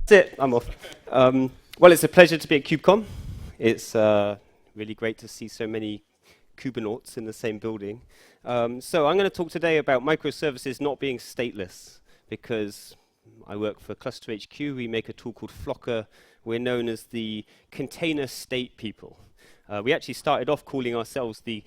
That's it, I'm off. Well, it's a pleasure to be at KubeCon. It's really great to see so many Kubenauts in the same building. So I'm going to talk today about microservices not being stateless, because I work for ClusterHQ. We make a tool called Flocker. We're known as the container state people. We actually started off calling ourselves the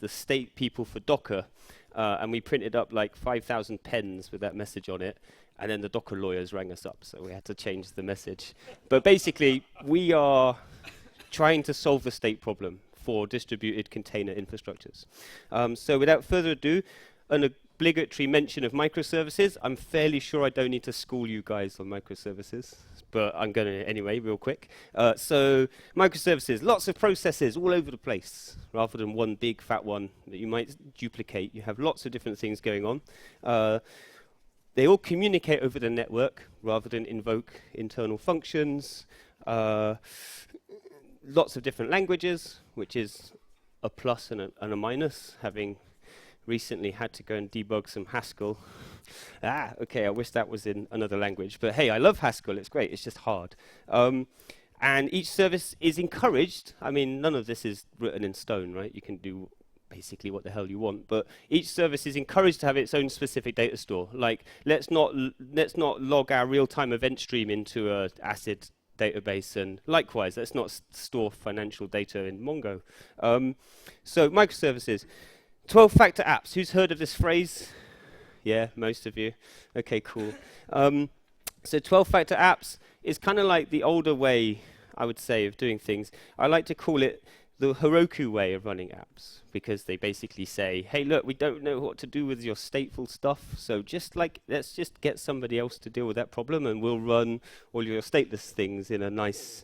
state people for Docker, and we printed up like 5,000 pens with that message on it. And then the Docker lawyers rang us up, so we had to change the message. But basically, we are trying to solve the state problem for distributed container infrastructures. So without further ado, an obligatory mention of microservices. I'm fairly sure I don't need to school you guys on microservices, but I'm going to anyway, real quick. So microservices, lots of processes all over the place, rather than one big fat one that you might duplicate. You have lots of different things going on. They all communicate over the network rather than invoke internal functions. Lots of different languages, which is a plus and a minus, having recently had to go and debug some Haskell. Okay, I wish that was in another language. But hey, I love Haskell, it's great, it's just hard. And each service is encouraged. I mean, none of this is written in stone, right? You can do basically what the hell you want, but each service is encouraged to have its own specific data store. Like, let's not log our real-time event stream into a ACID database, and likewise, let's not store financial data in Mongo. So microservices, 12-factor apps. Who's heard of this phrase? Yeah, most of you. Okay, cool. So 12-factor apps is kind of like the older way, I would say, of doing things. I like to call it the Heroku way of running apps, because they basically say, hey, look, we don't know what to do with your stateful stuff, so let's just get somebody else to deal with that problem, and we'll run all your stateless things in a nice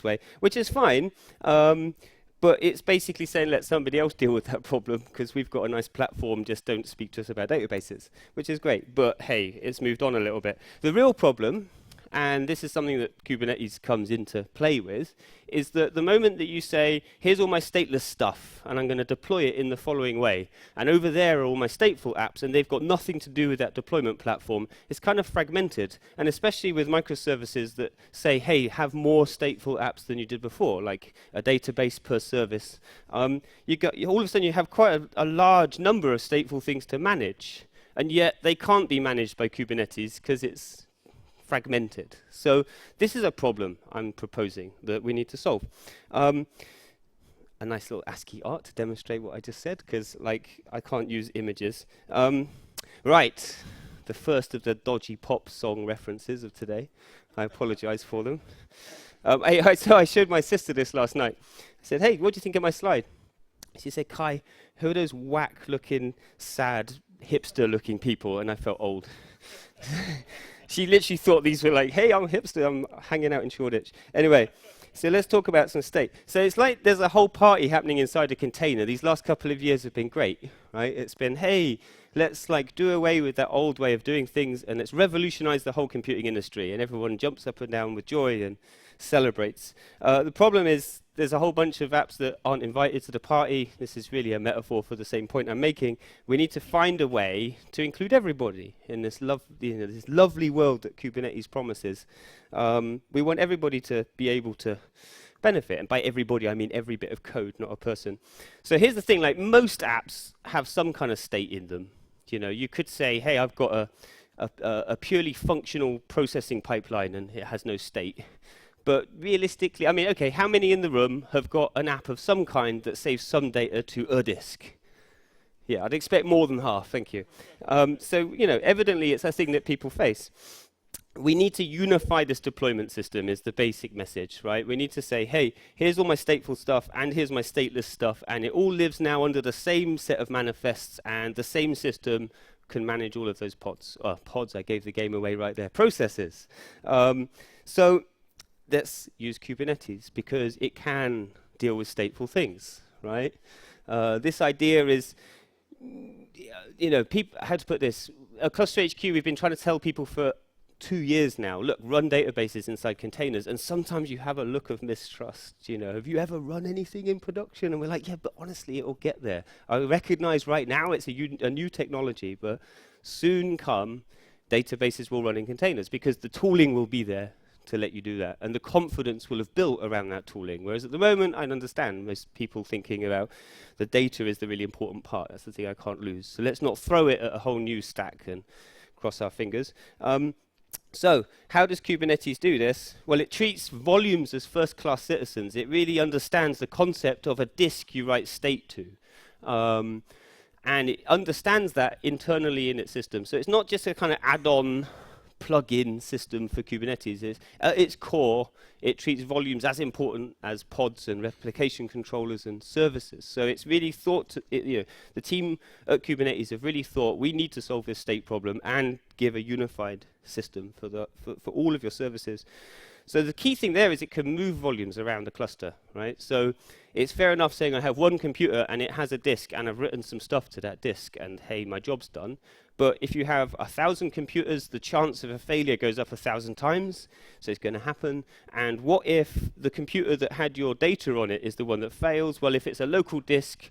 way, which is fine. But it's basically saying let somebody else deal with that problem, because we've got a nice platform, just don't speak to us about databases, which is great. But hey, it's moved on a little bit. The real problem, and this is something that Kubernetes comes into play with, is that the moment that you say, here's all my stateless stuff, and I'm going to deploy it in the following way, and over there are all my stateful apps, and they've got nothing to do with that deployment platform, it's kind of fragmented. And especially with microservices that say, hey, have more stateful apps than you did before, like a database per service, all of a sudden you have quite a large number of stateful things to manage, and yet they can't be managed by Kubernetes because it's fragmented. So this is a problem I'm proposing that we need to solve. A nice little ASCII art to demonstrate what I just said, because like I can't use images. Right, the first of the dodgy pop song references of today. I apologize for them. So I showed my sister this last night. I said, hey, what do you think of my slide? She said, Kai, who are those whack-looking, sad, hipster-looking people? And I felt old. She literally thought these were like, hey, I'm a hipster, I'm hanging out in Shoreditch. Anyway, so let's talk about some state. So it's like there's a whole party happening inside a container. These last couple of years have been great, right? It's been, hey, let's like do away with that old way of doing things, and let's revolutionize the whole computing industry. And everyone jumps up and down with joy and celebrates. The problem is there's a whole bunch of apps that aren't invited to the party. This is really a metaphor for the same point I'm making. We need to find a way to include everybody in this lovely world that Kubernetes promises. We want everybody to be able to benefit, and by everybody I mean every bit of code, not a person. So here's the thing, like most apps have some kind of state in them. You know, you could say, hey, I've got a purely functional processing pipeline and it has no state. But realistically, I mean, okay, how many in the room have got an app of some kind that saves some data to a disk? Yeah, I'd expect more than half, thank you. So, you know, evidently it's a thing that people face. We need to unify this deployment system is the basic message, right? We need to say, hey, here's all my stateful stuff and here's my stateless stuff, and it all lives now under the same set of manifests, and the same system can manage all of those pods. Pods, I gave the game away right there. Processes. So let's use Kubernetes because it can deal with stateful things, right? This idea is, you know, how to put this? At ClusterHQ, we've been trying to tell people for 2 years now, look, run databases inside containers, and sometimes you have a look of mistrust, you know, have you ever run anything in production? And we're like, yeah, but honestly, it'll get there. I recognize right now it's a new technology, but soon come, databases will run in containers because the tooling will be there to let you do that. And the confidence will have built around that tooling. Whereas at the moment, I understand most people thinking about the data is the really important part. That's the thing I can't lose. So let's not throw it at a whole new stack and cross our fingers. So how does Kubernetes do this? Well, it treats volumes as first-class citizens. It really understands the concept of a disk you write state to. And it understands that internally in its system. So it's not just a kind of add-on plug-in system for Kubernetes. At its core, it treats volumes as important as pods and replication controllers and services. So it's really thought, the team at Kubernetes have really thought we need to solve this state problem and give a unified system for all of your services. So the key thing there is it can move volumes around the cluster, right? So it's fair enough saying I have one computer and it has a disk and I've written some stuff to that disk and hey, my job's done. But if you have 1,000 computers, the chance of a failure goes up 1,000 times, so it's going to happen. And what if the computer that had your data on it is the one that fails? Well, if it's a local disk,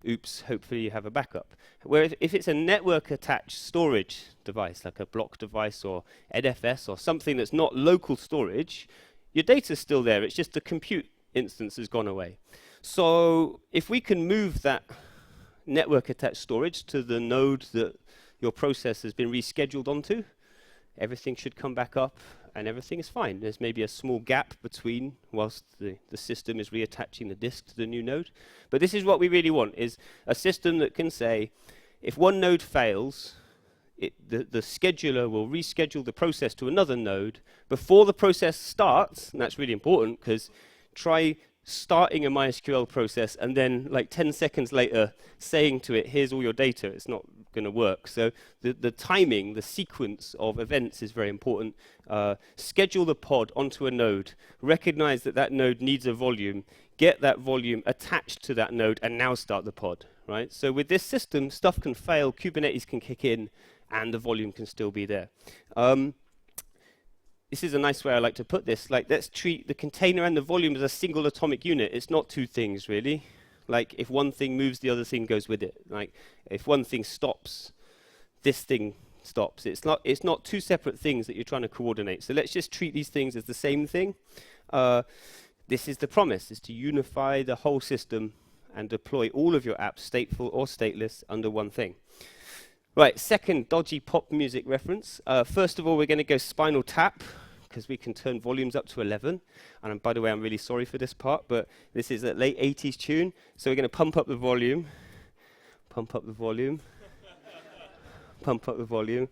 oops, hopefully you have a backup. Whereas if it's a network-attached storage device, like a block device or NFS or something that's not local storage, your data's still there. It's just the compute instance has gone away. So if we can move that network-attached storage to the node that your process has been rescheduled onto, everything should come back up and everything is fine. There's maybe a small gap between whilst the system is reattaching the disk to the new node. But this is what we really want, is a system that can say, if one node fails, the scheduler will reschedule the process to another node before the process starts, and that's really important because try starting a MySQL process and then like 10 seconds later saying to it, here's all your data. It's not going to work. So the timing, the sequence of events is very important. Schedule the pod onto a node, recognize that that node needs a volume, get that volume attached to that node, and now start the pod, right? So with this system, stuff can fail, Kubernetes can kick in, and the volume can still be there. This is a nice way I like to put this. Like, let's treat the container and the volume as a single atomic unit. It's not two things, really. Like, if one thing moves, the other thing goes with it. Like, if one thing stops, this thing stops. It's not two separate things that you're trying to coordinate. So let's just treat these things as the same thing. This is the promise, is to unify the whole system and deploy all of your apps, stateful or stateless, under one thing. Right, second dodgy pop music reference. First of all, we're going to go Spinal Tap, because we can turn volumes up to 11. And by the way, I'm really sorry for this part, but this is a late 80s tune. So we're going to pump up the volume. Pump up the volume. Pump up the volume.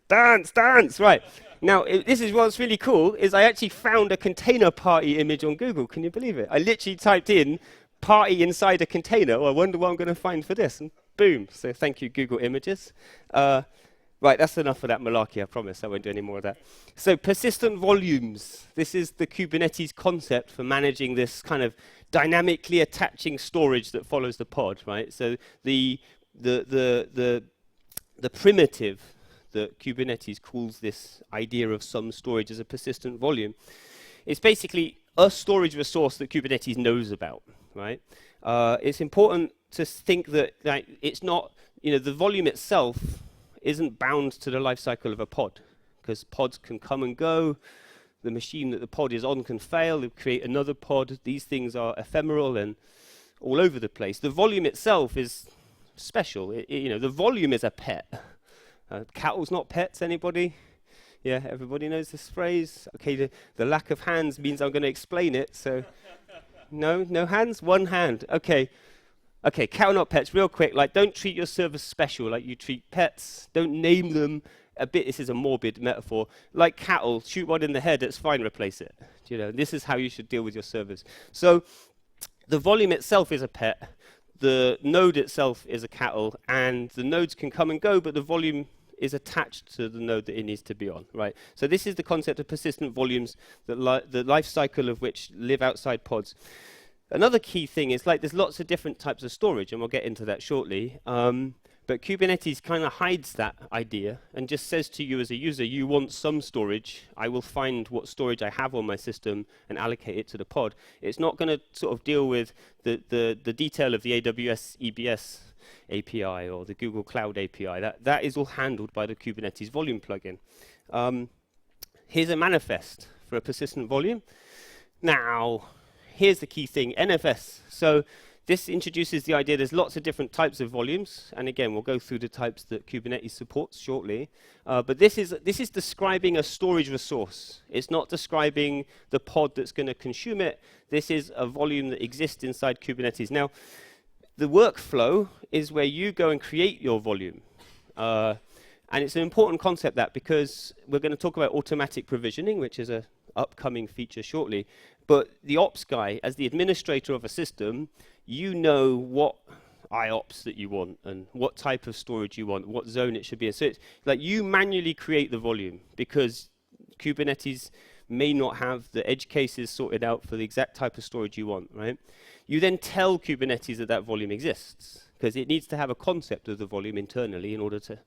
Dance, dance! Right. Now, this is what's really cool, is I actually found a container party image on Google. Can you believe it? I literally typed in party inside a container. Oh, I wonder what I'm going to find for this. And boom. So thank you, Google Images. Right, that's enough of that malarkey, I promise. I won't do any more of that. So persistent volumes. This is the Kubernetes concept for managing this kind of dynamically attaching storage that follows the pod, right? So the primitive that Kubernetes calls this idea of some storage as a persistent volume, it's basically a storage resource that Kubernetes knows about, right? It's important to think that it's not, the volume itself isn't bound to the life cycle of a pod, because pods can come and go. The machine that the pod is on can fail, they create another pod. These things are ephemeral and all over the place. The volume itself is special. The volume is a pet. Cattle's not pets, anybody? Yeah, everybody knows this phrase. Okay, the lack of hands means I'm going to explain it, so no hands? One hand. Okay, cattle not pets, real quick, don't treat your servers special like you treat pets. Don't name them a bit, this is a morbid metaphor. Like cattle, shoot one in the head, it's fine, replace it. This is how you should deal with your servers. So the volume itself is a pet, the node itself is a cattle, and the nodes can come and go, but the volume is attached to the node that it needs to be on, right? So this is the concept of persistent volumes, the life cycle of which live outside pods. Another key thing is there's lots of different types of storage, and we'll get into that shortly. But Kubernetes kind of hides that idea and just says to you as a user, you want some storage, I will find what storage I have on my system and allocate it to the pod. It's not going to sort of deal with the detail of the AWS EBS API or the Google Cloud API. That is all handled by the Kubernetes volume plugin. Here's a manifest for a persistent volume. Now, here's the key thing, NFS. So this introduces the idea there's lots of different types of volumes, and again, we'll go through the types that Kubernetes supports shortly. But this is describing a storage resource. It's not describing the pod that's going to consume it. This is a volume that exists inside Kubernetes. Now, the workflow is where you go and create your volume. And it's an important concept that, because we're going to talk about automatic provisioning, which is an upcoming feature shortly. But the ops guy, as the administrator of a system, you know what IOPS that you want and what type of storage you want, what zone it should be in. So it's like you manually create the volume because Kubernetes may not have the edge cases sorted out for the exact type of storage you want, right? You then tell Kubernetes that that volume exists because it needs to have a concept of the volume internally in order to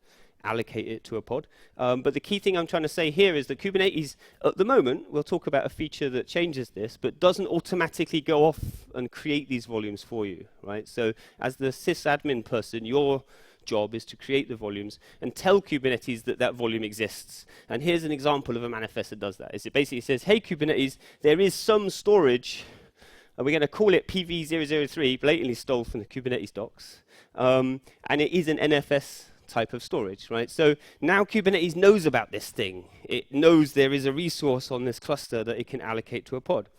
allocate it to a pod. But the key thing I'm trying to say here is that Kubernetes, at the moment, we'll talk about a feature that changes this, but doesn't automatically go off and create these volumes for you, right? So as the sysadmin person, your job is to create the volumes and tell Kubernetes that that volume exists. And here's an example of a manifest that does that. It basically says, hey, Kubernetes, there is some storage, and we're going to call it PV003, blatantly stole from the Kubernetes docs, and it is an NFS type of storage, right? So now Kubernetes knows about this thing. It knows there is a resource on this cluster that it can allocate to a pod.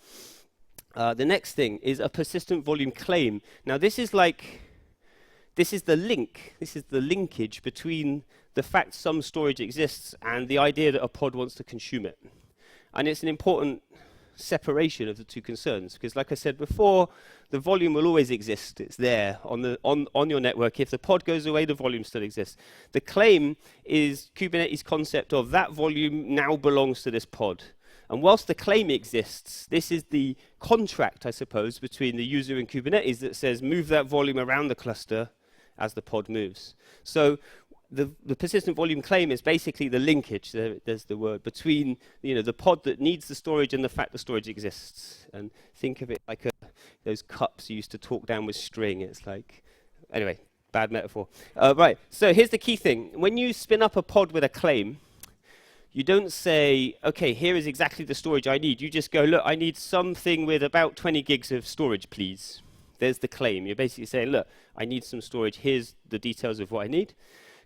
The next thing is a persistent volume claim. Now this is the link. This is the linkage between the fact some storage exists and the idea that a pod wants to consume it. And it's an important separation of the two concerns, because like I said before, the volume will always exist. It's there on your network. If the pod goes away, the volume still exists. The claim is Kubernetes' concept of that volume now belongs to this pod. And whilst the claim exists, this is the contract, I suppose, between the user and Kubernetes that says move that volume around the cluster as the pod moves. So the persistent volume claim is basically the linkage, there's the word, between the pod that needs the storage and the fact the storage exists. And think of it like those cups you used to talk down with string. It's like, anyway, bad metaphor. Right, so here's the key thing. When you spin up a pod with a claim, you don't say, okay, here is exactly the storage I need. You just go, look, I need something with about 20 gigs of storage, please. There's the claim. You're basically saying, look, I need some storage. Here's the details of what I need.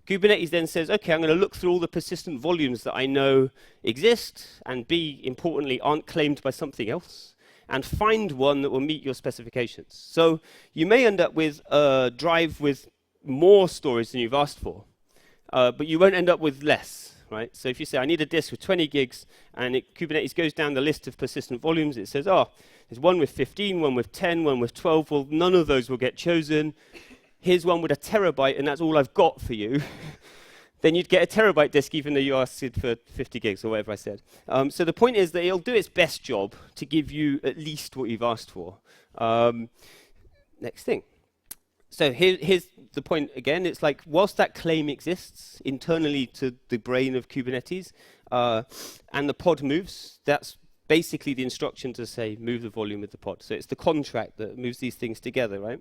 Kubernetes then says, okay, I'm going to look through all the persistent volumes that I know exist and importantly, aren't claimed by something else, and find one that will meet your specifications. So you may end up with a drive with more storage than you've asked for, but you won't end up with less, right? So if you say, I need a disk with 20 gigs, and Kubernetes goes down the list of persistent volumes, it says, oh, there's one with 15, one with 10, one with 12. Well, none of those will get chosen. Here's one with a terabyte, and that's all I've got for you. Then you'd get a terabyte disk, even though you asked it for 50 gigs or whatever I said. So the point is that it'll do its best job to give you at least what you've asked for. Next thing. So here's the point again. It's like, whilst that claim exists internally to the brain of Kubernetes, and the pod moves, that's basically the instruction to say, move the volume with the pod. So it's the contract that moves these things together, right?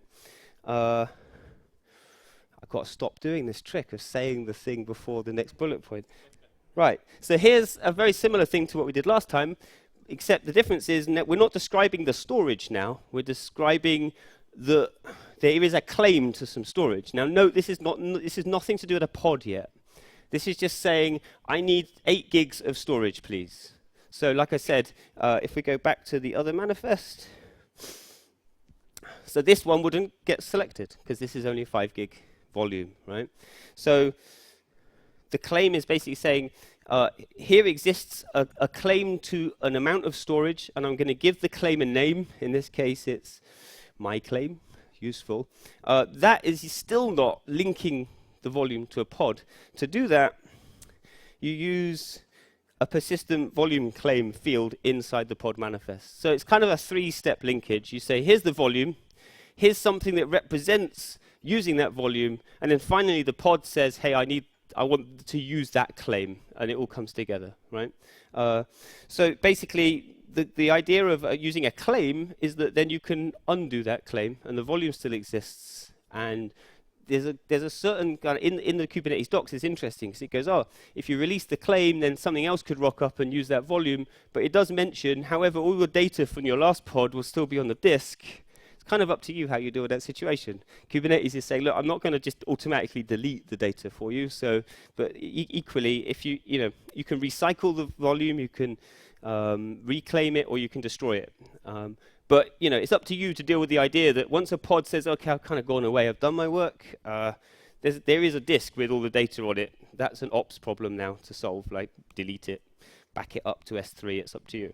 I've got to stop doing this trick of saying the thing before the next bullet point. Right, so here's a very similar thing to what we did last time, except the difference is that we're not describing the storage now. We're describing there is a claim to some storage. Now note, this is nothing to do with a pod yet. This is just saying, I need 8 gigs of storage, please. So like I said, if we go back to the other manifest, so this one wouldn't get selected because this is only a 5 gig volume, right? So the claim is basically saying, here exists a claim to an amount of storage, and I'm going to give the claim a name. In this case, it's my claim, useful. That is still not linking the volume to a pod. To do that, you use a persistent volume claim field inside the pod manifest. So it's kind of a 3-step linkage. You say, here's the volume, here's something that represents using that volume, and then finally the pod says, hey, I want to use that claim, and it all comes together, right? So basically, the idea of using a claim is that then you can undo that claim, and the volume still exists, and there's a certain kind of, in the Kubernetes docs, it's interesting because it goes, oh, if you release the claim, then something else could rock up and use that volume. But it does mention, however, all your data from your last pod will still be on the disk. It's kind of up to you how you deal with that situation. Kubernetes is saying, look, I'm not going to just automatically delete the data for you. So, but equally, if you can recycle the volume, you can reclaim it, or you can destroy it. But it's up to you to deal with the idea that once a pod says, okay, I've kind of gone away, I've done my work, there is a disk with all the data on it. That's an ops problem now to solve, like delete it, back it up to S3, it's up to you.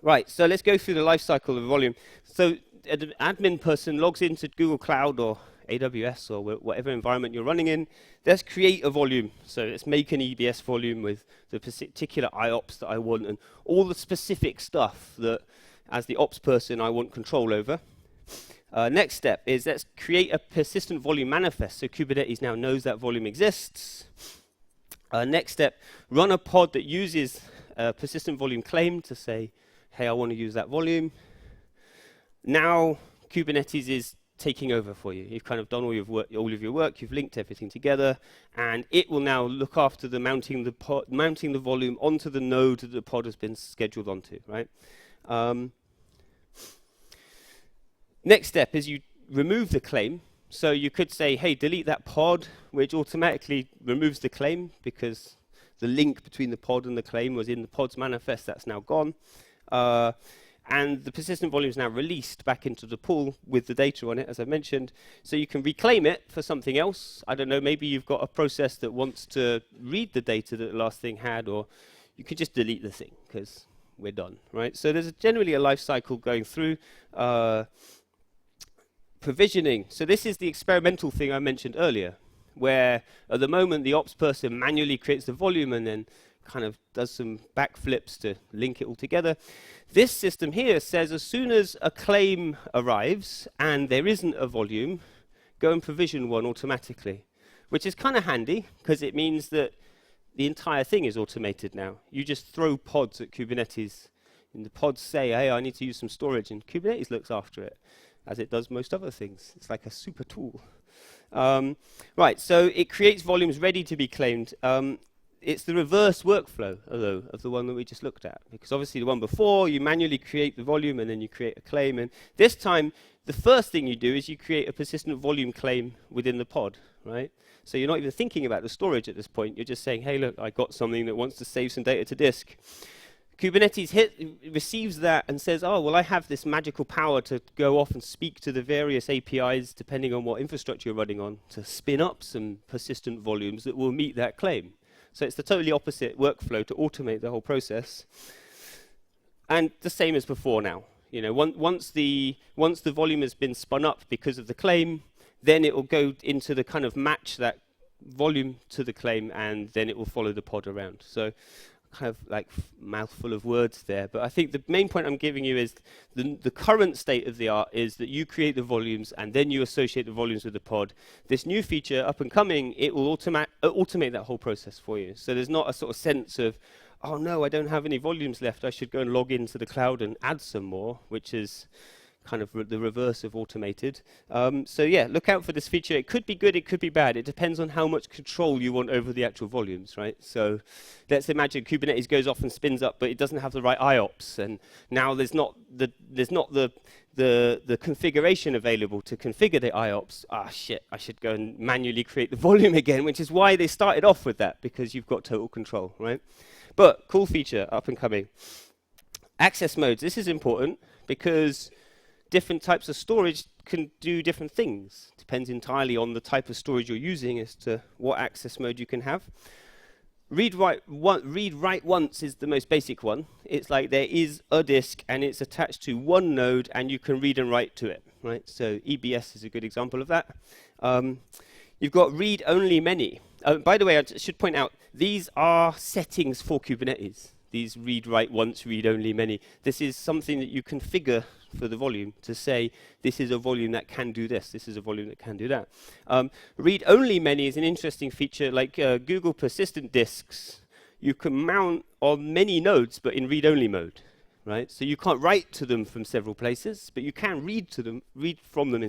Right, so let's go through the life cycle of a volume. So an admin person logs into Google Cloud or AWS or whatever environment you're running in. Let's create a volume. So let's make an EBS volume with the particular IOPS that I want and all the specific stuff that, as the ops person, I want control over. Next step is let's create a persistent volume manifest. So Kubernetes now knows that volume exists. Next step, run a pod that uses a persistent volume claim to say, hey, I want to use that volume. Now Kubernetes is taking over for you. You've kind of done all of your work, you've linked everything together, and it will now look after the mounting the volume onto the node that the pod has been scheduled onto, right? Next step is you remove the claim. So you could say, hey, delete that pod, which automatically removes the claim because the link between the pod and the claim was in the pod's manifest. That's now gone. And the persistent volume is now released back into the pool with the data on it, as I mentioned. So you can reclaim it for something else. I don't know, maybe you've got a process that wants to read the data that the last thing had, or you could just delete the thing because we're done, right? So there's generally a life cycle going through. Provisioning. So this is the experimental thing I mentioned earlier, where at the moment the ops person manually creates the volume and then kind of does some backflips to link it all together. This system here says as soon as a claim arrives and there isn't a volume, go and provision one automatically, which is kind of handy because it means that the entire thing is automated now. You just throw pods at Kubernetes and the pods say, hey, I need to use some storage, and Kubernetes looks after it, as it does most other things. It's like a super tool. Right, so it creates volumes ready to be claimed. It's the reverse workflow, though, of the one that we just looked at. Because obviously the one before, you manually create the volume and then you create a claim. And this time, the first thing you do is you create a persistent volume claim within the pod, right? So you're not even thinking about the storage at this point. You're just saying, hey, look, I got something that wants to save some data to disk. Kubernetes receives that and says, oh, well, I have this magical power to go off and speak to the various APIs, depending on what infrastructure you're running on, to spin up some persistent volumes that will meet that claim. So it's the totally opposite workflow to automate the whole process. And the same as before now. You know, once the volume has been spun up because of the claim, then it will go into the kind of match that volume to the claim, and then it will follow the pod around. So kind of like mouthful of words there, but I think the main point I'm giving you is the current state of the art is that you create the volumes and then you associate the volumes with the pod. This new feature up and coming, it will automate that whole process for you. So there's not a sort of sense of, oh no, I don't have any volumes left, I should go and log into the cloud and add some more, which is kind of the reverse of automated. So yeah, look out for this feature. It could be good, it could be bad. It depends on how much control you want over the actual volumes, right? So let's imagine Kubernetes goes off and spins up, but it doesn't have the right IOPS, and now there's not the configuration available to configure the IOPS. Ah, shit, I should go and manually create the volume again, which is why they started off with that, because you've got total control, right? But cool feature, up and coming. Access modes. This is important because different types of storage can do different things. Depends entirely on the type of storage you're using as to what access mode you can have. Read write once is the most basic one. It's like there is a disk and it's attached to one node and you can read and write to it, right? So EBS is a good example of that. You've got read only many. By the way, I should point out, these are settings for Kubernetes. These read write once, read only many. This is something that you configure for the volume to say, this is a volume that can do this, this is a volume that can do that. Read-only many is an interesting feature, like Google persistent disks. You can mount on many nodes, but in read-only mode, right? So you can't write to them from several places, but you can read from them,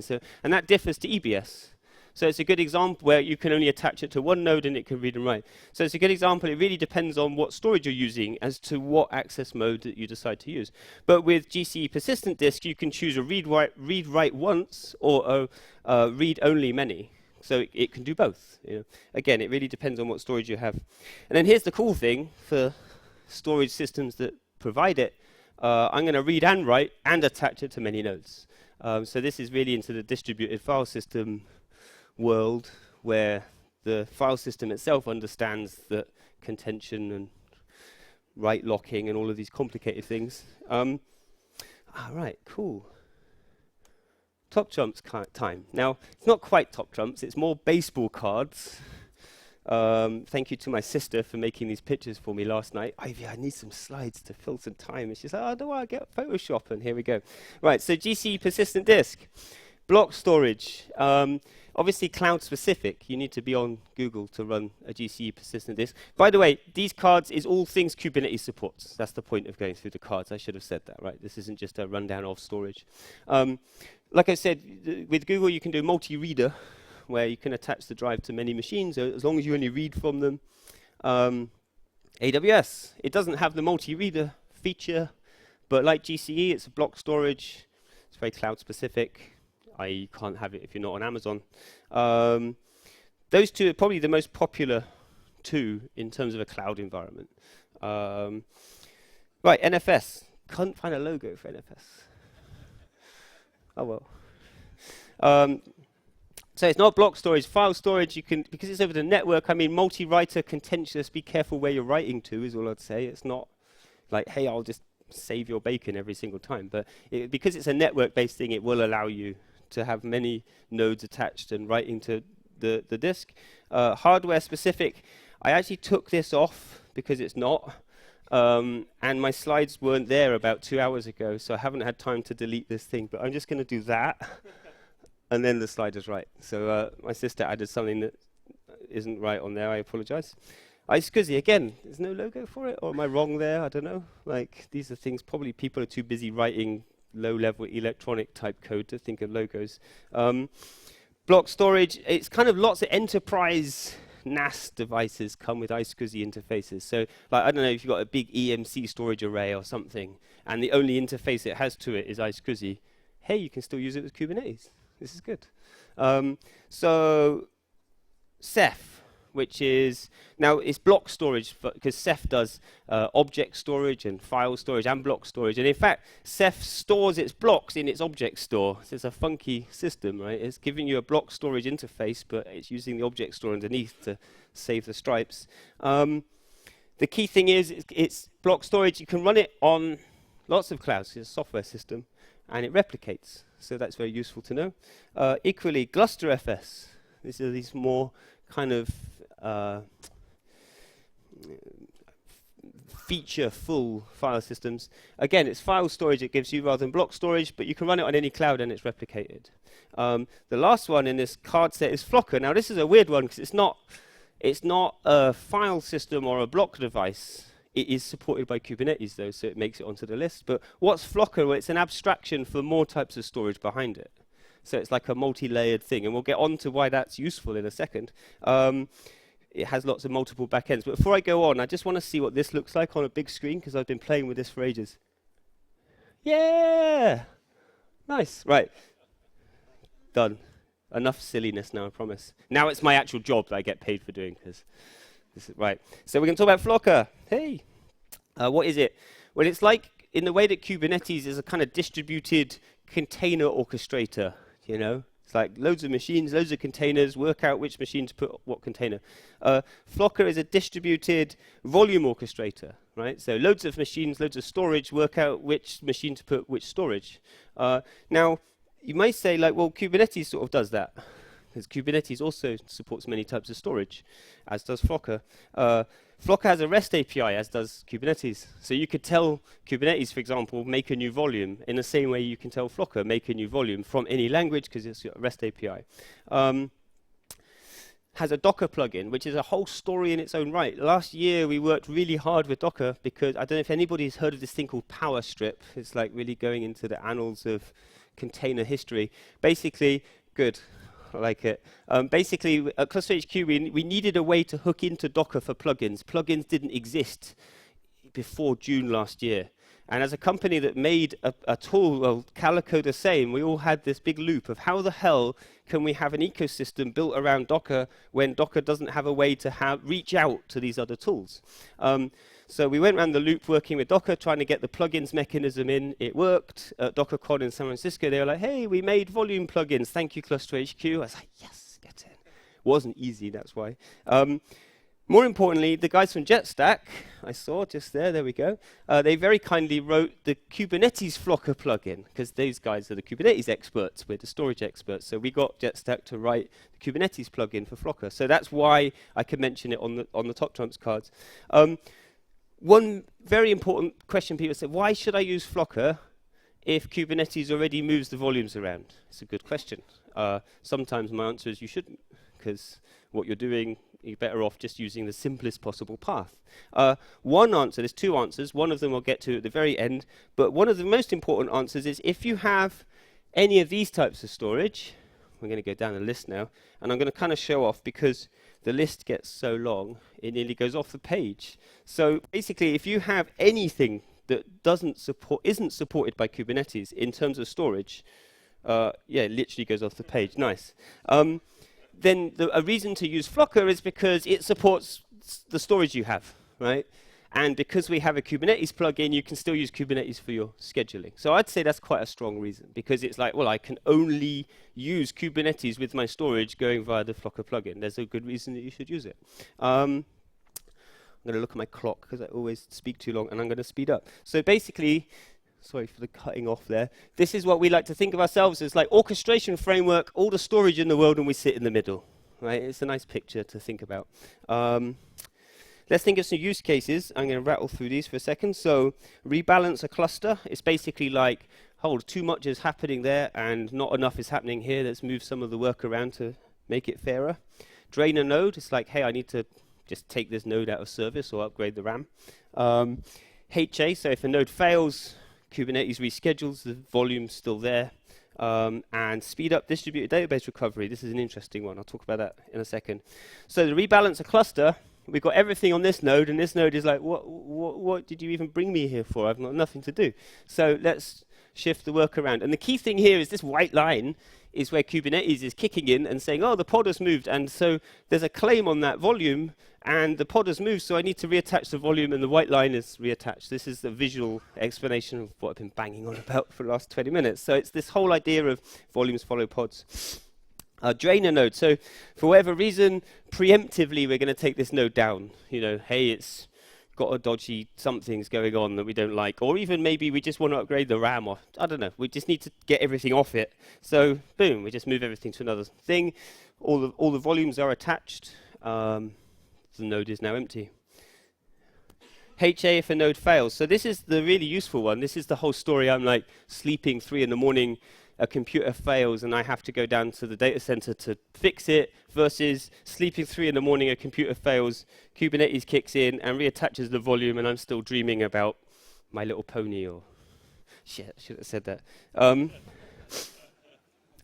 and that differs to EBS. So it's a good example where you can only attach it to one node and it can read and write. So it's a good example. It really depends on what storage you're using as to what access mode that you decide to use. But with GCE persistent disk, you can choose a read-write once or a read-only many. So it can do both. You know. Again, it really depends on what storage you have. And then here's the cool thing for storage systems that provide it. I'm going to read and write and attach it to many nodes. So this is really into the distributed file system world, where the file system itself understands that contention and write locking and all of these complicated things. All right, cool. Top trumps time. Now, it's not quite top trumps, it's more baseball cards. Thank you to my sister for making these pictures for me last night. Ivy, I need some slides to fill some time. And she's like, oh, don't worry, get Photoshop, and here we go. Right, so GCE persistent disk. Block storage. Obviously cloud specific. You need to be on Google to run a GCE persistent disk. By the way, these cards is all things Kubernetes supports. That's the point of going through the cards. I should have said that, right? This isn't just a rundown of storage. Like I said, with Google you can do multi-reader, where you can attach the drive to many machines, as long as you only read from them. AWS, it doesn't have the multi-reader feature, but like GCE, it's a block storage. It's very cloud specific. You can't have it if you're not on Amazon. Those two are probably the most popular two in terms of a cloud environment. Right, NFS. Can't find a logo for NFS. Oh well. So it's not block storage, file storage. You can, because it's over the network. I mean, multi-writer, contentious. Be careful where you're writing to, is all I'd say. It's not like, hey, I'll just save your bacon every single time. But because it's a network-based thing, it will allow you to have many nodes attached and writing to the disk. Hardware specific, I actually took this off because it's not, and my slides weren't there about 2 hours ago, so I haven't had time to delete this thing, but I'm just going to do that, and then the slide is right. So my sister added something that isn't right on there, I apologize. iSCSI, again, there's no logo for it, or am I wrong there? I don't know. Like, these are things probably people are too busy writing low-level electronic type code to think of logos. Block storage, it's kind of lots of enterprise NAS devices come with iSCSI interfaces. So, like, I don't know if you've got a big EMC storage array or something, and the only interface it has to it is iSCSI. Hey, you can still use it with Kubernetes. This is good. So, Ceph, which is, now it's block storage, because Ceph does object storage and file storage and block storage. And in fact, Ceph stores its blocks in its object store. So it's a funky system, right? It's giving you a block storage interface, but it's using the object store underneath to save the stripes. The key thing is, it's block storage. You can run it on lots of clouds. It's a software system, and it replicates. So that's very useful to know. Equally, ClusterFS. These are these more kind of feature-full file systems. Again, it's file storage it gives you rather than block storage, but you can run it on any cloud and it's replicated. The last one in this card set is Flocker. Now, this is a weird one because it's not a file system or a block device. It is supported by Kubernetes, though, so it makes it onto the list. But what's Flocker? Well, it's an abstraction for more types of storage behind it. So it's like a multi-layered thing, and we'll get on to why that's useful in a second. It has lots of multiple backends. But before I go on, I just want to see what this looks like on a big screen, because I've been playing with this for ages. Yeah! Nice. Right. Done. Enough silliness now, I promise. Now it's my actual job that I get paid for doing, because this is right. So we're going to talk about Flocker. Hey! What is it? Well, it's like, in the way that Kubernetes is a kind of distributed container orchestrator, you know? It's like loads of machines, loads of containers, work out which machine to put what container. Flocker is a distributed volume orchestrator, right? So loads of machines, loads of storage, work out which machine to put which storage. Now, you may say, like, well, Kubernetes sort of does that, because Kubernetes also supports many types of storage, as does Flocker. Flocker has a REST API, as does Kubernetes. So you could tell Kubernetes, for example, make a new volume in the same way you can tell Flocker make a new volume from any language, because it's a REST API. has a Docker plugin, which is a whole story in its own right. Last year, we worked really hard with Docker because I don't know if anybody's heard of this thing called Powerstrip. It's like really going into the annals of container history. Basically, good. I like it. Basically, at ClusterHQ, we needed a way to hook into Docker for plugins. Plugins didn't exist before June last year. And as a company that made a tool, well, Calico the same, we all had this big loop of how the hell can we have an ecosystem built around Docker when Docker doesn't have a way to reach out to these other tools. So we went around the loop working with Docker, trying to get the plugins mechanism in. It worked. At DockerCon in San Francisco, they were like, hey, we made volume plugins. Thank you, ClusterHQ. I was like, yes, get in. Wasn't easy, that's why. More importantly, the guys from JetStack, I saw just there we go, they very kindly wrote the Kubernetes Flocker plugin, because these guys are the Kubernetes experts, we're the storage experts, so we got JetStack to write the Kubernetes plugin for Flocker. So that's why I could mention it on the top trumps cards. One very important question people said, why should I use Flocker if Kubernetes already moves the volumes around? It's a good question. Sometimes my answer is you shouldn't, because what you're doing, you're better off just using the simplest possible path. One answer, there's two answers, one of them I'll get to at the very end, but one of the most important answers is if you have any of these types of storage, we're going to go down the list now, and I'm going to kind of show off because the list gets so long, it nearly goes off the page. So basically, if you have anything that isn't supported by Kubernetes in terms of storage, yeah, it literally goes off the page. Nice. Then a reason to use Flocker is because it supports the storage you have, right? And because we have a Kubernetes plugin, you can still use Kubernetes for your scheduling. So I'd say that's quite a strong reason, because it's like, well, I can only use Kubernetes with my storage going via the Flocker plugin. There's a good reason that you should use it. I'm going to look at my clock, because I always speak too long, and I'm going to speed up. So basically, sorry for the cutting off there. This is what we like to think of ourselves as, like orchestration framework, all the storage in the world, and we sit in the middle, right? It's a nice picture to think about. Let's think of some use cases. I'm going to rattle through these for a second. So rebalance a cluster. It's basically like, hold, too much is happening there and not enough is happening here. Let's move some of the work around to make it fairer. Drain a node. It's like, hey, I need to just take this node out of service or upgrade the RAM. HA, so if a node fails, Kubernetes reschedules, the volume's still there. And speed up distributed database recovery. This is an interesting one. I'll talk about that in a second. So to rebalance a cluster, we've got everything on this node, and this node is like, what did you even bring me here for? I've got nothing to do. So let's shift the work around. And the key thing here is this white line is where Kubernetes is kicking in and saying, oh, the pod has moved. And so there's a claim on that volume, and the pod has moved, so I need to reattach the volume, and the white line is reattached. This is the visual explanation of what I've been banging on about for the last 20 minutes. So it's this whole idea of volumes follow pods. Drain a node. So for whatever reason, preemptively, we're going to take this node down. You know, hey, it's got a dodgy something's going on that we don't like. Or even maybe we just want to upgrade the RAM, or I don't know. We just need to get everything off it. So boom, we just move everything to another thing. All the volumes are attached. The node is now empty. HA if a node fails. So this is the really useful one. This is the whole story. I'm like sleeping 3 in the morning, a computer fails and I have to go down to the data center to fix it, versus sleeping 3 in the morning, a computer fails, Kubernetes kicks in and reattaches the volume, and I'm still dreaming about My Little Pony, or shit, I should have said that.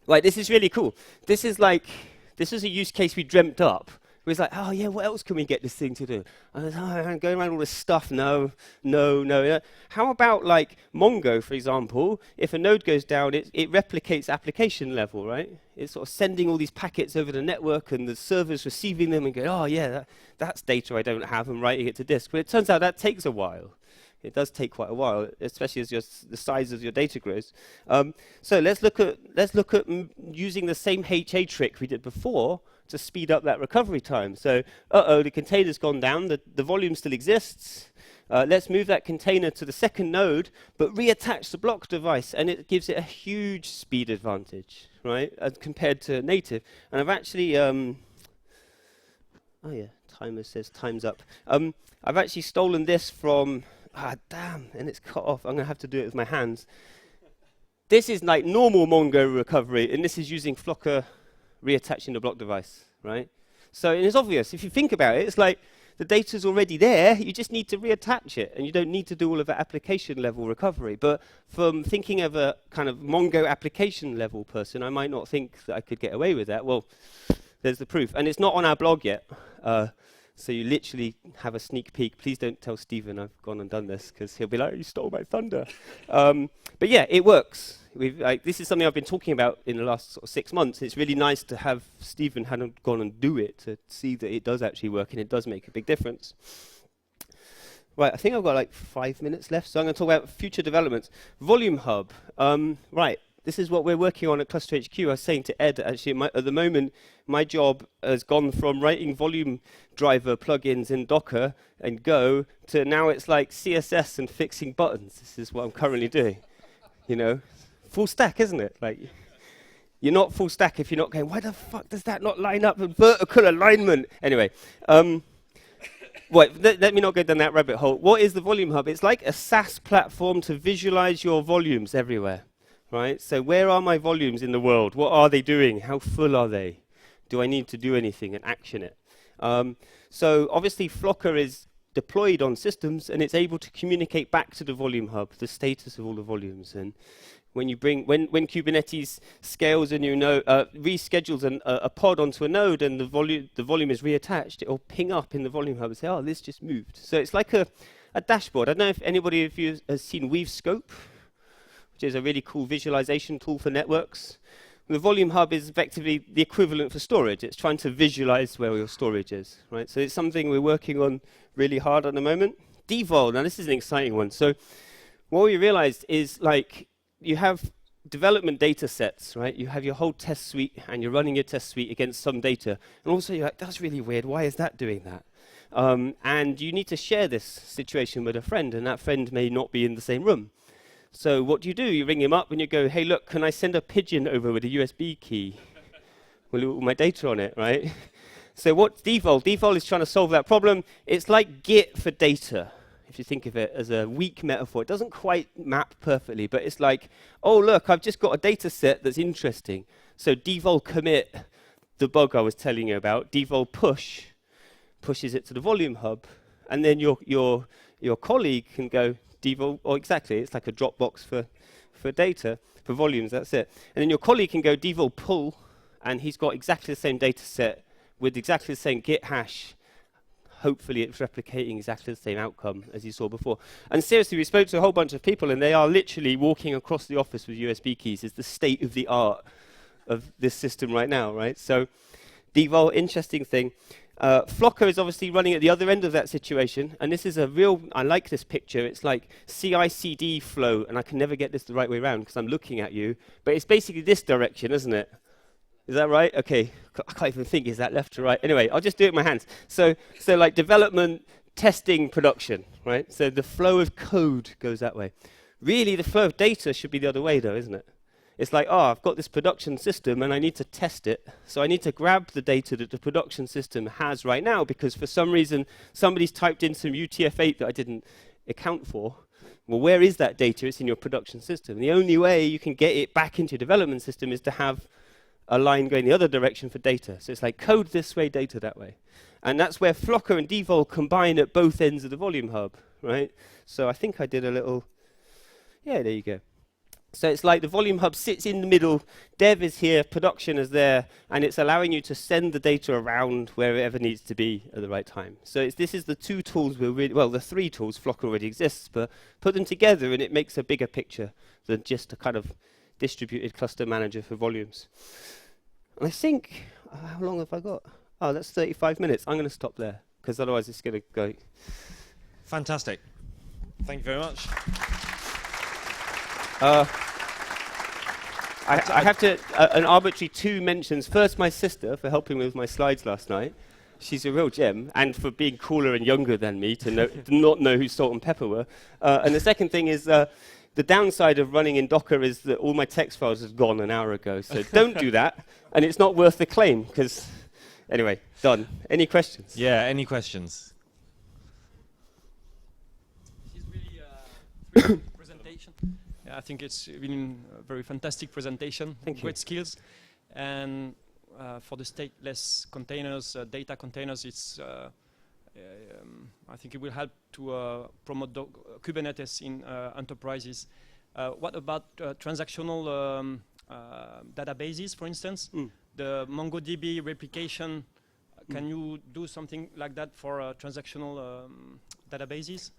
Like, this is really cool. This is a use case we dreamt up. It was like, oh yeah, what else can we get this thing to do? I was, I'm going around all this stuff. No. How about like Mongo, for example? If a node goes down, it replicates application level, right? It's sort of sending all these packets over the network, and the server's receiving them and going, oh yeah, that's data I don't have, and writing it to disk. But it turns out that takes a while. It does take quite a while, especially as the size of your data grows. So let's look at using the same HA trick we did before to speed up that recovery time. So, the container's gone down, the volume still exists. Let's move that container to the second node, but reattach the block device, and it gives it a huge speed advantage, right, as compared to native. And I've actually, oh yeah, timer says time's up. I've actually stolen this from, damn, and it's cut off. I'm going to have to do it with my hands. This is like normal Mongo recovery, and this is using Flocker reattaching the block device, right? So it's obvious. If you think about it, it's like the data's already there. You just need to reattach it, and you don't need to do all of that application level recovery. But from thinking of a kind of Mongo application level person, I might not think that I could get away with that. Well, there's the proof. And it's not on our blog yet. So you literally have a sneak peek. Please don't tell Stephen I've gone and done this, because he'll be like, you stole my thunder. But yeah, it works. This is something I've been talking about in the last sort of 6 months. It's really nice to have Stephen hadn't gone and do it, to see that it does actually work, and it does make a big difference. Right, I think I've got like 5 minutes left, so I'm going to talk about future developments. Volume Hub. Right, this is what we're working on at ClusterHQ. I was saying to Ed, actually, at the moment, my job has gone from writing volume driver plugins in Docker and Go to now it's like CSS and fixing buttons. This is what I'm currently doing. You know, full stack, isn't it? Like, you're not full stack if you're not going, why the fuck does that not line up with vertical alignment? Anyway, let me not go down that rabbit hole. What is the Volume Hub? It's like a SaaS platform to visualize your volumes everywhere. Right? So where are my volumes in the world? What are they doing? How full are they? Do I need to do anything and action it? So obviously Flocker is deployed on systems, and it's able to communicate back to the Volume Hub the status of all the volumes. And when you bring, when Kubernetes scales a new node, reschedules a pod onto a node, and the volume is reattached, it will ping up in the Volume Hub and say, oh, this just moved. So it's like a dashboard. I don't know if anybody of you has seen Weave Scope, which is a really cool visualization tool for networks. The Volume Hub is effectively the equivalent for storage. It's trying to visualize where your storage is, right? So it's something we're working on really hard at the moment. Devol, now this is an exciting one. So what we realized is, like, you have development data sets, right? You have your whole test suite, and you're running your test suite against some data. And also you're like, that's really weird. Why is that doing that? And you need to share this situation with a friend, and that friend may not be in the same room. So what do? You ring him up and you go, hey, look, can I send a pigeon over with a USB key? With all my data on it, right? So what's Devol? Devol is trying to solve that problem. It's like Git for data, if you think of it as a weak metaphor. It doesn't quite map perfectly, but it's like, oh, look, I've just got a data set that's interesting. So Devol commit, the bug I was telling you about, Devol push, pushes it to the Volume Hub, and then your colleague can go, Devol, or exactly, it's like a Dropbox for data, for volumes, that's it. And then your colleague can go Devol pull, and he's got exactly the same data set with exactly the same Git hash. Hopefully it's replicating exactly the same outcome as you saw before. And seriously, we spoke to a whole bunch of people, and they are literally walking across the office with USB keys. It's the state of the art of this system right now, right? So Devol, interesting thing. Flocker is obviously running at the other end of that situation, and this is a real, I like this picture, it's like CI/CD flow, and I can never get this the right way around because I'm looking at you, but it's basically this direction, isn't it? Is that right? Okay, I can't even think, is that left or right? Anyway, I'll just do it with my hands. So like development, testing, production, right? So the flow of code goes that way. Really, the flow of data should be the other way though, isn't it? It's like, oh, I've got this production system and I need to test it. So I need to grab the data that the production system has right now, because for some reason, somebody's typed in some UTF-8 that I didn't account for. Well, where is that data? It's in your production system. The only way you can get it back into your development system is to have a line going the other direction for data. So it's like code this way, data that way. And that's where Flocker and Devol combine at both ends of the Volume Hub, right? So I think I did a little, yeah, there you go. So it's like the Volume Hub sits in the middle, dev is here, production is there, and it's allowing you to send the data around wherever it needs to be at the right time. So this is the two tools, the three tools, Flocker already exists, but put them together and it makes a bigger picture than just a kind of distributed cluster manager for volumes. And I think, how long have I got? Oh, that's 35 minutes. I'm going to stop there, because otherwise it's going to go. Fantastic. Thank you very much. I have to, an arbitrary 2 mentions. First, my sister for helping with my slides last night. She's a real gem, and for being cooler and younger than me to not know who Salt and Pepper were. And the second thing is, the downside of running in Docker is that all my text files have gone an hour ago. So don't do that, and it's not worth the claim, because, anyway, done. Any questions? Yeah, any questions? This is really presentation. Yeah, I think it's been a very fantastic presentation. Thank you. Great skills. And for the stateless containers, data containers, it's I think it will help to promote Kubernetes in enterprises. What about transactional databases, for instance? The MongoDB replication, can you do something like that for transactional databases?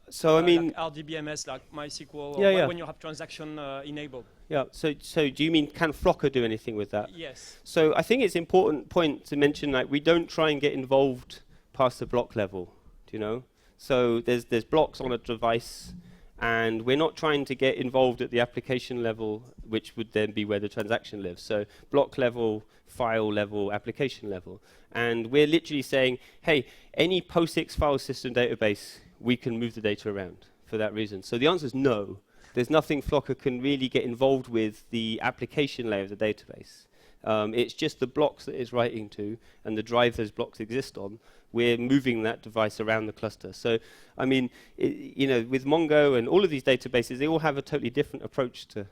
So I mean, like RDBMS, like MySQL, when you have transaction enabled. Yeah. So do you mean can Flocker do anything with that? Yes. So I think it's important point to mention, like, we don't try and get involved past the block level. Do you know? So there's blocks on a device, and we're not trying to get involved at the application level, which would then be where the transaction lives. So block level, file level, application level. And we're literally saying, hey, any POSIX file system database, we can move the data around for that reason. So the answer is no. There's nothing Flocker can really get involved with the application layer of the database. It's just the blocks that it's writing to and the drive those blocks exist on. We're moving that device around the cluster. So, I mean, you know, with Mongo and all of these databases, they all have a totally different approach to.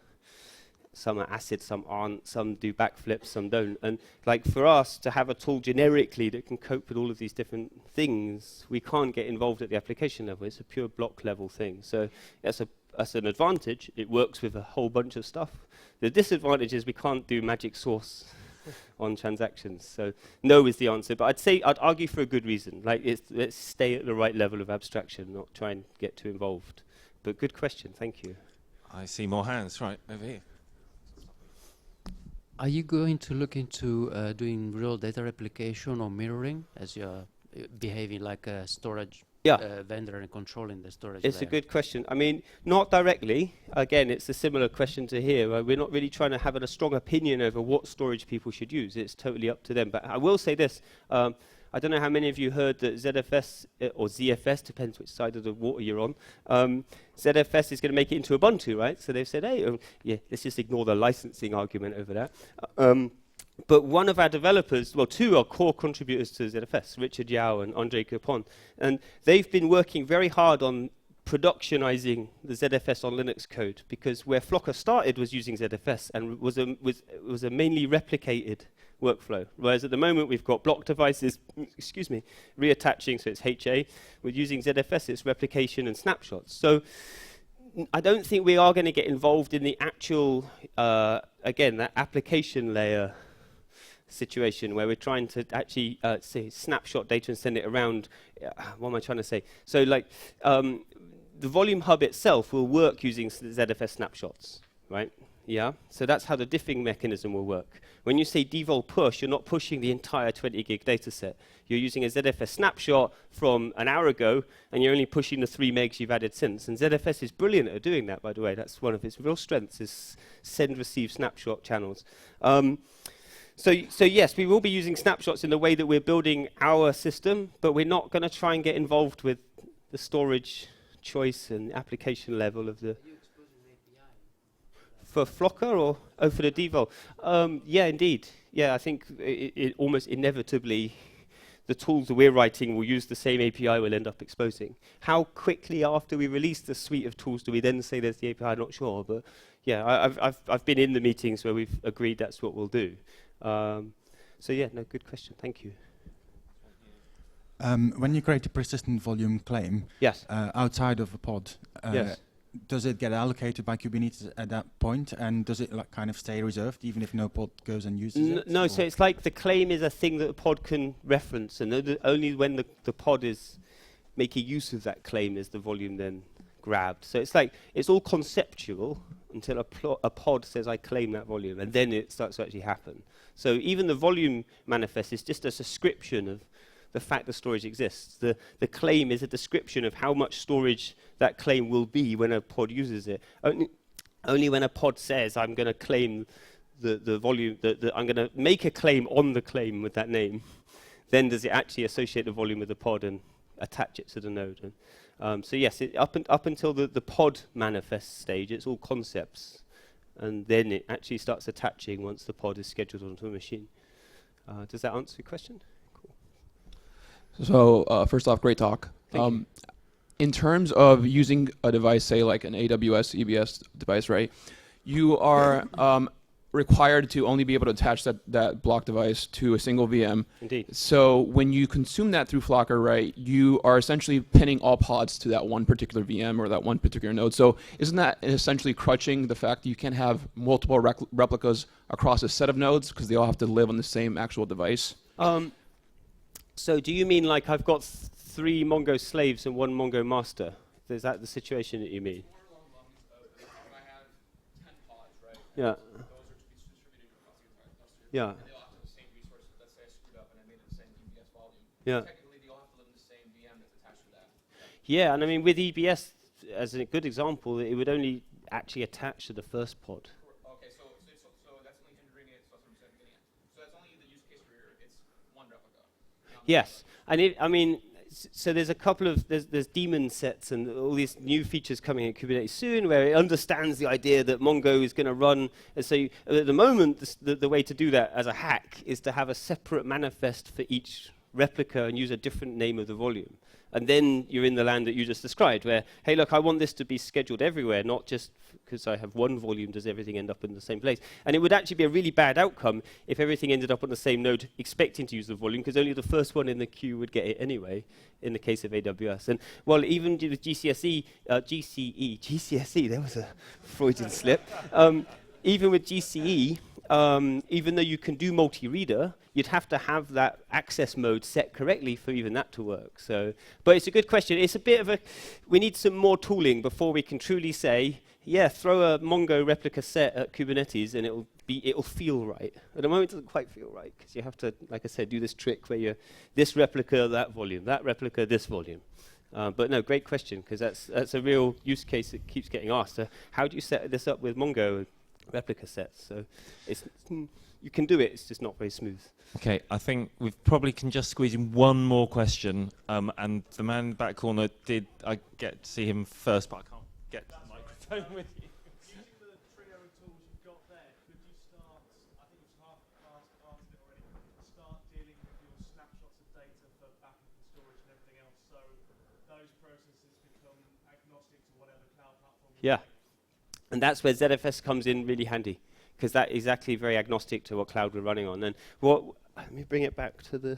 Some are ACID, some aren't, some do backflips, some don't. And like for us to have a tool generically that can cope with all of these different things, we can't get involved at the application level. It's a pure block level thing. So that's an advantage. It works with a whole bunch of stuff. The disadvantage is we can't do magic source on transactions. So no is the answer. But I'd argue for a good reason. Like let's stay at the right level of abstraction, not try and get too involved. But good question. Thank you. I see more hands right over here. Are you going to look into doing real data replication or mirroring as you're behaving like a storage vendor and controlling the storage It's layer? a good question. I mean, not directly. Again, it's a similar question to here. We're not really trying to have a strong opinion over what storage people should use. It's totally up to them. But I will say this. I don't know how many of you heard that ZFS, or ZFS, depends which side of the water you're on, ZFS is going to make it into Ubuntu, right? So they've said, hey, let's just ignore the licensing argument over that. But one of our developers, well, two are core contributors to ZFS, Richard Yao and Andre Capon, and they've been working very hard on productionizing the ZFS on Linux code, because where Flocker started was using ZFS and was a mainly replicated workflow. Whereas at the moment we've got block devices, reattaching, so it's HA. We're using ZFS, it's replication and snapshots. So I don't think we are going to get involved in the actual, again, that application layer situation where we're trying to actually say snapshot data and send it around. What am I trying to say? So like the volume hub itself will work using ZFS snapshots, right? Yeah, so that's how the diffing mechanism will work. When you say devol push, you're not pushing the entire 20 gig data set. You're using a ZFS snapshot from an hour ago, and you're only pushing the 3 megs you've added since. And ZFS is brilliant at doing that, by the way. That's one of its real strengths, is send, receive snapshot channels. So yes, we will be using snapshots in the way that we're building our system, but we're not going to try and get involved with the storage choice and application level of the... For Flocker or for the devol? Yeah, indeed. Yeah, I think it almost inevitably the tools that we're writing will use the same API we'll end up exposing. How quickly after we release the suite of tools do we then say there's the API? I'm not sure, but yeah, I've been in the meetings where we've agreed that's what we'll do. So yeah, no, good question. Thank you. When you create a persistent volume claim, yes, outside of a pod, yes. Does it get allocated by Kubernetes at that point, and does it like kind of stay reserved even if no pod goes and uses it? No, so it's like the claim is a thing that the pod can reference, and only when the pod is making use of that claim is the volume then grabbed. So it's like it's all conceptual until a pod says I claim that volume, and then it starts to actually happen. So even the volume manifest is just a description of the fact the storage exists. The claim is a description of how much storage that claim will be when a pod uses it. Only when a pod says, I'm going to claim the volume, I'm going to make a claim on the claim with that name, then does it actually associate the volume with the pod and attach it to the node. And, so yes, up until the pod manifest stage, it's all concepts. And then it actually starts attaching once the pod is scheduled onto a machine. Does that answer your question? So first off, great talk. In terms of using a device, say like an AWS EBS device, right? You are required to only be able to attach that block device to a single VM. Indeed. So when you consume that through Flocker, right, you are essentially pinning all pods to that one particular VM or that one particular node. So isn't that essentially crutching the fact that you can't have multiple replicas across a set of nodes because they all have to live on the same actual device? So do you mean like I've got 3 Mongo slaves and 1 Mongo master? Is that the situation that you mean? I have 10 pods, right? Yeah. Those are to be distributed across the entire cluster. Yeah. And they all have the same resources. Let's say I screwed up and I made it the same EBS volume. Yeah. Technically, they all have to live in the same VM that's attached to that. Yeah, and I mean with EBS as a good example, it would only actually attach to the first pod. Okay, so that's only hindering it. So that's what I'm saying. So that's only the use case where it's one replica. Yes, and I mean, so there's a couple of there's daemon sets and all these new features coming in Kubernetes soon, where it understands the idea that Mongo is going to run. And so at the moment, the way to do that as a hack is to have a separate manifest for each replica and use a different name of the volume. And then you're in the land that you just described, where, hey, look, I want this to be scheduled everywhere, not just because I have one volume, does everything end up in the same place? And it would actually be a really bad outcome if everything ended up on the same node expecting to use the volume, because only the first one in the queue would get it anyway, in the case of AWS. And, well, even with GCSE, there was a Freudian slip. Even with GCE, even though you can do multi-reader, you'd have to have that access mode set correctly for even that to work. So, but it's a good question. It's a bit of we need some more tooling before we can truly say, yeah, throw a Mongo replica set at Kubernetes and it'll feel right. At the moment, it doesn't quite feel right because you have to, like I said, do this trick where you're this replica, that volume, that replica, this volume. But no, great question, because that's a real use case that keeps getting asked. How do you set this up with Mongo replica sets? So you can do it, it's just not very smooth. Okay, I think we probably can just squeeze in one more question. And the man in the back corner, I get to see him first, but I can't get the microphone with you. Using the trio of tools you've got there, could you start, I think it's half answered it already, start dealing with your snapshots of data for backup and storage and everything else, so those processes become agnostic to whatever cloud platform you're Yeah. And that's where ZFS comes in really handy, because that is exactly very agnostic to what cloud we're running on. And let me bring it back to the,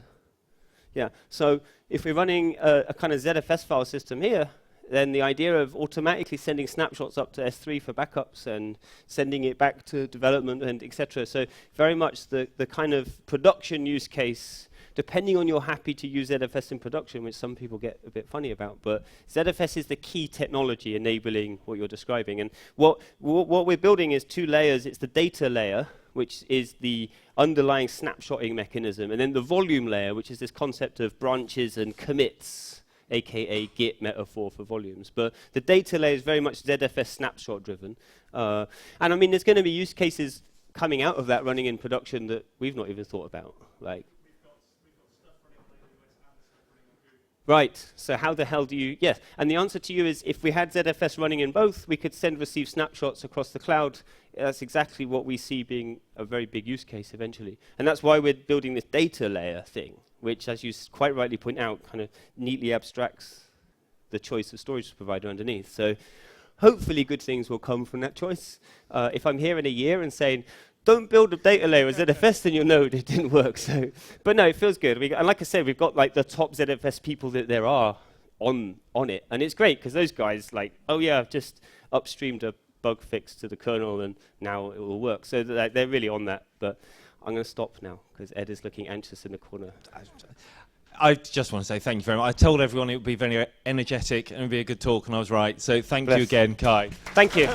so if we're running a kind of ZFS file system here, then the idea of automatically sending snapshots up to S3 for backups and sending it back to development and etc. So very much the kind of production use case, depending on you're happy to use ZFS in production, which some people get a bit funny about, but ZFS is the key technology enabling what you're describing. And what we're building is 2 layers. It's the data layer, which is the underlying snapshotting mechanism, and then the volume layer, which is this concept of branches and commits, aka Git metaphor for volumes. But the data layer is very much ZFS snapshot driven. And I mean, there's going to be use cases coming out of that running in production that we've not even thought about, like. Right, so how the hell do you, yes, and the answer to you is if we had ZFS running in both, we could send receive snapshots across the cloud. That's exactly what we see being a very big use case eventually. And that's why we're building this data layer thing, which, as you quite rightly point out, kind of neatly abstracts the choice of storage provider underneath. So hopefully good things will come from that choice. If I'm here in a year and saying, don't build a data layer with ZFS, then you'll know it didn't work. So, but no, it feels good. And like I said, we've got like the top ZFS people that there are on it, and it's great because those guys like, oh yeah, I've just upstreamed a bug fix to the kernel, and now it will work. So they're really on that. But I'm going to stop now because Ed is looking anxious in the corner. I just want to say thank you very much. I told everyone it would be very energetic and it would be a good talk, and I was right. So thank you again, Kai. Thank you.